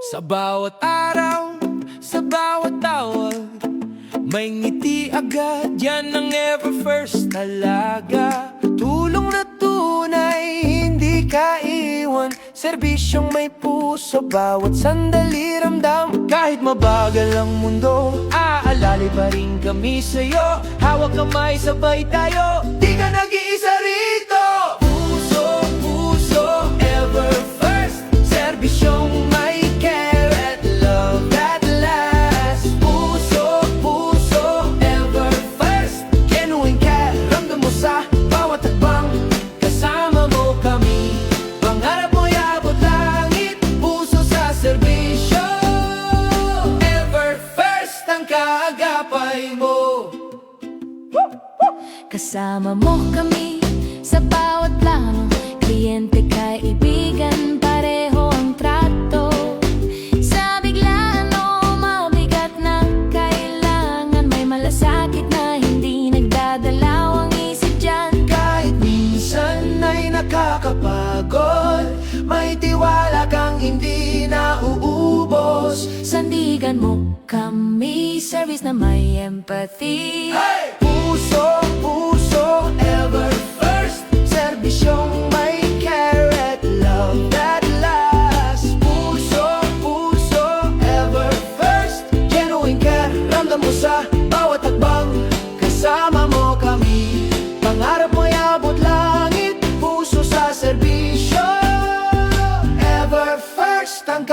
Sa bawat araw, sa bawat tawag, may ngiti agad, yan ang ever first talaga. Tulong na tunay, hindi kaiwan, serbisyong may puso, bawat sandali ramdam. Kahit mabagal ang mundo, aalali pa rin kami sa'yo. Hawak kamay, sabay tayo, di ka nag-iisa rito. Puso, puso, ever first, serbisyong may care at love that lasts. Puso, puso, ever first, genuine care, ramdam mo sa bawat hakbang. Kasama mo kami, pangarap mo'y abot langit, puso sa serbisyo. Ever first ang kaagapay mo. Kasama mo kami sa bawat plano, kliyente, kaibigan, pareho ang trato. Sa biglaan o mabigat na kailangan, may malasakit na hindi nagdadalaw ang isip dyan. Kahit minsan ay nakakapagod, may tiwala kang hindi nauubos. Sandigan mo kami, service na may empathy. Hey! Puso, puso, ever first, serbisyong may care at love that lasts. Puso, puso, ever first, genuine care, ramdam mo sa bawat hakbang. Kasama mo kami, pangarap mo'y abot langit, puso sa serbisyo. Ever first ang